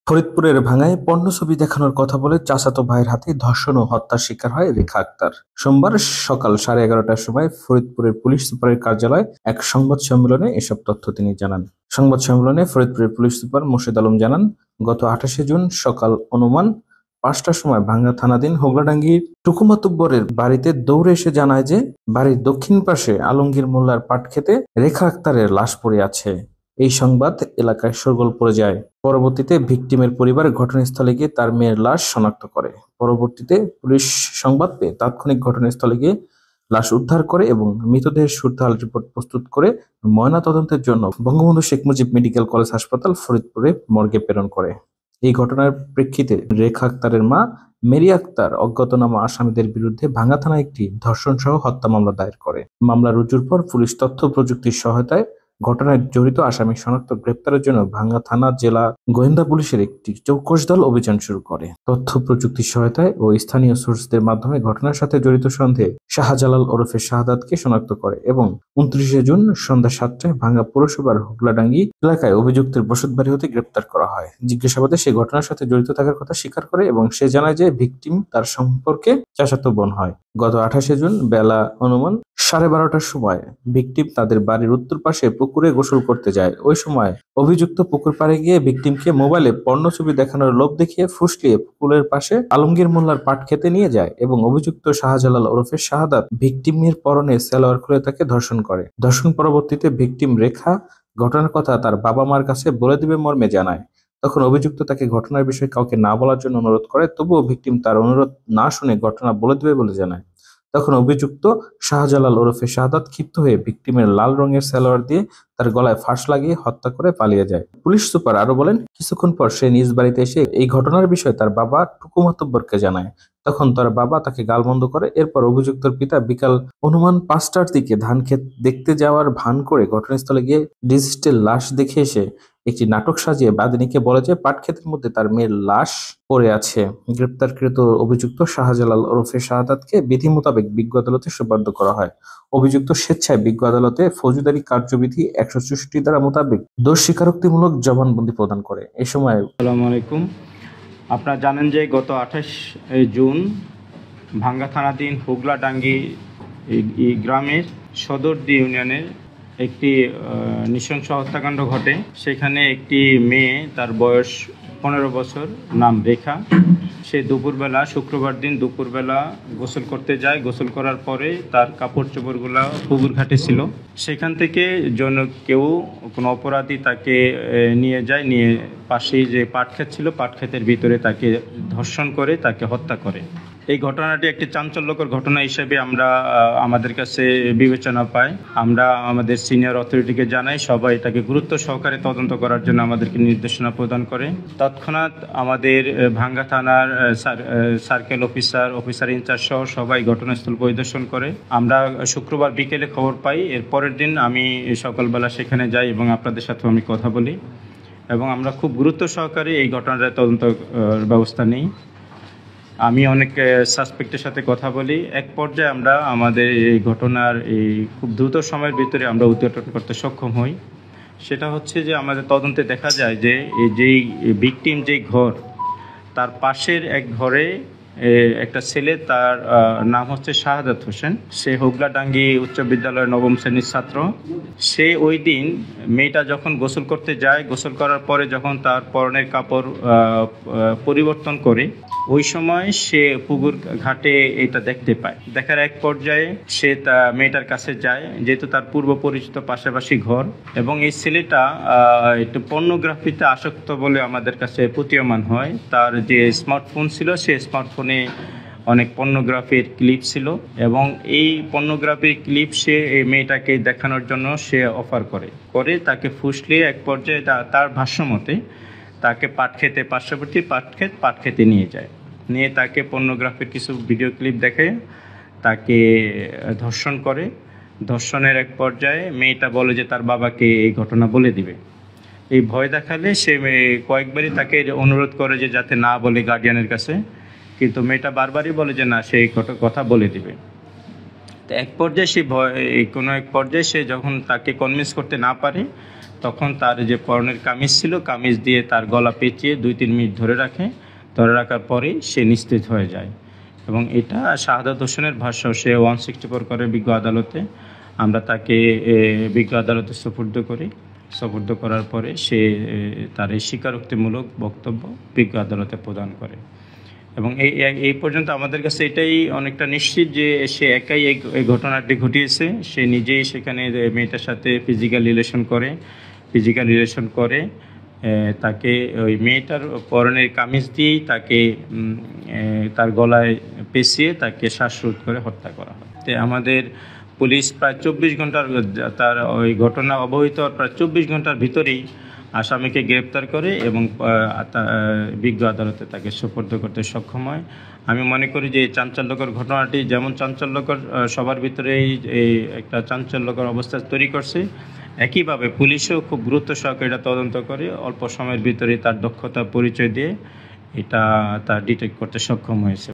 ফরিদপুরের ভাঙ্গায় পর্নো ছবি দেখানোর কথা বলে চাচাতো ভাইয়ের হাতে ধর্ষণ ও হত্যার শিকার হয় রেখা আক্তার। সোমবার সকাল 11:30টার সময় ফরিদপুরের পুলিশ সুপারের কার্যালয়ে এক সংবাদ সম্মেলনে এসব তথ্য তিনি জানান। সংবাদ সম্মেলনে ফরিদপুরের পুলিশ সুপার মোর্শেদ আলম জানান, গত 28শে জুন সকাল অনুমান 5টার সময় ভাঙ্গা থানাধীন হোগলাডাঙ্গির টুকুমাতুব্বরের বাড়িতে দৌড়ে এসে জানায় যে বাড়ির দক্ষিণ পাশে আলমগীর মোল্লার পাটক্ষেতে রেখা আক্তারের লাশ পড়ে আছে। এই সংবাদ এলাকায় শোরগোল পড়ে যায়। পরবর্তীতে ভিকটিমের পরিবার ঘটনাস্থলে গিয়ে তার মেয়ের লাশ শনাক্ত করে। পরবর্তীতে পুলিশ সংবাদ পেয়ে তাৎক্ষণিক ঘটনাস্থলে গিয়ে লাশ উদ্ধার করে এবং মৃতদেহের সুরতহাল রিপোর্ট প্রস্তুত করে ময়নাতদন্তের জন্য বঙ্গবন্ধু শেখ মুজিব মেডিকেল কলেজ হাসপাতাল ফরিদপুরে মর্গে প্রেরণ করে। এই ঘটনার প্রেক্ষিতে রেখা আক্তারের মা মেরি আক্তার অজ্ঞাতনামা আসামিদের বিরুদ্ধে ভাঙ্গা থানায় একটি ধর্ষণ সহ হত্যা মামলা দায়ের করে। মামলা রুজুর পর পুলিশ তথ্য প্রযুক্তির সহায়তায় ঘটনায় জড়িত আসামি শনাক্ত গ্রেপ্তারের জন্য ভাঙ্গা থানা জেলা গোয়েন্দা পুলিশের একটি চৌকস দল অভিযান শুরু করে। তথ্য প্রযুক্তির সহায়তায় ও স্থানীয় সোর্সদের মাধ্যমে ঘটনার সাথে জড়িত সন্দেহে শাহজালাল ওরফে শাহাদাতকে শনাক্ত করে এবং 29শে জুন সন্ধ্যা 7টায় ভাঙ্গা পৌরসভার হোগলাডাঙ্গি এলাকায় অভিযুক্তের বসতবাড়ি হতে গ্রেপ্তার করা হয়। জিজ্ঞাসাবাদে সে ঘটনার সাথে জড়িত থাকার কথা স্বীকার করে এবং সে জানায় যে ভিকটিম তার সম্পর্কে চাচাতো বোন হয়। গত 28শে জুন বেলা অনুমান 12:30টার সময় ভিকটিম তাদের বাড়ির উত্তর পাশে পুকুরে গোসল করতে যায়। ওই সময় অভিযুক্ত পুকুর পাড়ে গিয়ে ভিকটিমকে মোবাইলে পর্নো ছবি দেখানোর লোভ দেখিয়ে ফুসলিয়ে পুকুরের পাশে আলমগীর মোল্লার পাট খেতে নিয়ে যায় এবং অভিযুক্ত শাহজালাল ওরফে শাহাদাত ভিকটিমের পরনে সালোয়ার খুলে তাকে ধর্ষণ করে। ধর্ষণ পরবর্তীতে ভিকটিম রেখা ঘটনার কথা তার বাবা মার কাছে বলে দিবে মর্মে জানায়। তখন অভিযুক্ত তাকে ঘটনার বিষয়ে কাউকে না বলার জন্য অনুরোধ করে, তবুও ভিকটিম তার অনুরোধ না শুনে ঘটনা বলে দিবে বলে জানায়। তখন অভিযুক্ত শাহজালাল ওরফে শাহাদাত ক্ষিপ্ত হয়ে ভিকটিমের লাল রঙের সালোয়ার দিয়ে তার গলায় ফাঁস লাগিয়ে হত্যা করে পালিয়ে যায়। পুলিশ সুপার আরো বলেন, কিছুক্ষণ পর সে নিজ বাড়িতে এসে এই ঘটনার বিষয়ে তার বাবা টুকু মাতব্বরকে জানায়। তখন তার বাবা তাকে গালমন্দ করে। এরপর অভিযুক্তর পিতা বিকাল অনুমান 5টার দিকে ধান ক্ষেত দেখতে যাওয়ার ভান করে ঘটনাস্থলে গিয়ে ডিজিটাল লাশ দেখে এসে একটি নাটক সাজিয়ে বাদিনীকে বলে যে পাট ক্ষেতের মধ্যে তার মেয়ের লাশ পড়ে আছে। গ্রেপ্তারকৃত অভিযুক্ত শাহজালাল ওরফে শাহাদাতকে বিধি মোতাবেক বিজ্ঞ আদালতে সোপর্দ করা হয়। অভিযুক্ত স্বেচ্ছায় বিজ্ঞ আদালতে ফৌজদারি কার্যবিধি 164 ধারা মোতাবেক দোষ স্বীকারোক্তিমূলক জবানবন্দি প্রদান করে। এ সময় আসসালামু আলাইকুম। আপনারা জানেন যে গত 28 জুন ভাঙ্গা থানাধীন হোগলাডাঙ্গি গ্রামের সদরদি ইউনিয়নের একটি নৃশংস হত্যাকাণ্ড ঘটে। সেখানে একটি মেয়ে, তার বয়স 15 বছর, নাম রেখা, সে দুপুরবেলা, শুক্রবার দিন দুপুরবেলা গোসল করতে যায়। গোসল করার পরে তার কাপড় চোপড়গুলো পুকুর ঘাটে ছিল। সেখান থেকে কোনো অপরাধী তাকে নিয়ে যায়, নিয়ে পাশেই যে পাটক্ষেত ছিল, পাটক্ষেতের ভিতরে তাকে ধর্ষণ করে তাকে হত্যা করে। এই ঘটনাটি একটি চাঞ্চল্যকর ঘটনা হিসেবে আমাদের কাছে বিবেচনা পাই। আমরা আমাদের সিনিয়র অথরিটিকে জানাই, সবাই এটাকে গুরুত্ব সহকারে তদন্ত করার জন্য আমাদেরকে নির্দেশনা প্রদান করে। তৎক্ষণাৎ আমাদের ভাঙ্গা থানার সার্কেল অফিসার ইনচার্জ সহ সবাই ঘটনাস্থল পরিদর্শন করে। আমরা শুক্রবার বিকেলে খবর পাই। এর পরের দিন আমি সকালবেলা সেখানে যাই এবং আপনাদের সাথেও আমি কথা বলি এবং আমরা খুব গুরুত্ব সহকারে এই ঘটনার তদন্ত ব্যবস্থা নিই। আমি অনেক সাসপেক্টের সাথে কথা বলি। এক পর্যায়ে আমরা আমাদের এই ঘটনার খুব দ্রুত সময়ের ভিতরে আমরা উদ্ঘাটন করতে সক্ষম হই। সেটা হচ্ছে যে আমাদের তদন্তে দেখা যায় যে যেই ভিকটিম যেই ঘর, তার পাশের এক ঘরে একটা ছেলে, তার নাম হচ্ছে শাহাদাত হোসেন। সে হোগলাডাঙ্গি উচ্চ বিদ্যালয়ের 9ম শ্রেণীর ছাত্র। সে ওই দিন মেয়েটা যখন গোসল করতে যায়, গোসল করার পরে যখন তার পরনের কাপড় পরিবর্তন করে, ওই সময় সে পুকুর ঘাটে এটা দেখতে পায়। দেখার এক পর্যায়ে সে মেয়েটার কাছে যায়, যেহেতু তার পূর্ব পরিচিত পাশাপাশি ঘর, এবং এই ছেলেটা একটু পর্নোগ্রাফিতে আসক্ত বলে আমাদের কাছে প্রতীয়মান হয়। তার যে স্মার্টফোন ছিল, সে স্মার্টফোনে অনেক পর্নোগ্রাফির ক্লিপ ছিল এবং এই পর্নোগ্রাফির ক্লিপ সে এই মেয়েটাকে দেখানোর জন্য সে অফার করে তাকে ফুসলিয়ে এক পর্যায়ে তার ভাষ্যমতে তাকে পার্শ্ববর্তী পাটক্ষেতে নিয়ে তাকে পর্নোগ্রাফির কিছু ভিডিও ক্লিপ দেখে তাকে ধর্ষণ করে। ধর্ষণের এক পর্যায়ে মেয়েটা বলে যে তার বাবাকে এই ঘটনা বলে দিবে। এই ভয় দেখালে সে কয়েকবারই তাকে অনুরোধ করে যে যাতে না বলে গার্ডিয়ানের কাছে, কিন্তু মেয়েটা বারবারই বলে যে না, সে এই কথা বলে দিবে। তো এক পর্যায়ে সে যখন তাকে কনভিন্স করতে না পারে, তখন তার যে পরনের কামিজ ছিল, কামিজ দিয়ে তার গলা পেঁচিয়ে 2-3 মিনিট ধরে রাখার পরেই সে নিস্তেজ হয়ে যায়। এবং এটা শাহাদাত হোসেনের ভাষ্য, সে 164 করে বিজ্ঞ আদালতে। আমরা তাকে বিজ্ঞ আদালতে সোপর্দ করার পরে সে তার এই স্বীকারোক্তিমূলক বক্তব্য বিজ্ঞ আদালতে প্রদান করে। এবং এই পর্যন্ত আমাদের কাছে এটাই অনেকটা নিশ্চিত যে সে একাই এই ঘটনাটি ঘটিয়েছে। সে নিজেই সেখানে মেয়েটার সাথে ফিজিক্যাল রিলেশন করে তাকে ওই মেয়েটার পরনের কামিজ দিয়েই তাকে তার গলায় পেঁচিয়ে তাকে শ্বাসরোধ করে হত্যা করা হয়। আমাদের পুলিশ প্রায় 24 ঘন্টার, তার ওই ঘটনা অবহিত প্রায় 24 ঘন্টার ভিতরেই আসামিকে গ্রেপ্তার করে এবং বিজ্ঞ আদালতে তাকে সোপর্দ করতে সক্ষম হয়। আমি মনে করি যে এই চাঞ্চল্যকর ঘটনাটি যেমন চাঞ্চল্যকর, সবার ভিতরেই এই একটা চাঞ্চল্যকর অবস্থা তৈরি করছে, একইভাবে পুলিশও খুব গুরুত্ব সহকারে এটা তদন্ত করে অল্প সময়ের ভিতরে তার দক্ষতা পরিচয় দিয়ে এটা ডিটেক্ট করতে সক্ষম হয়েছে।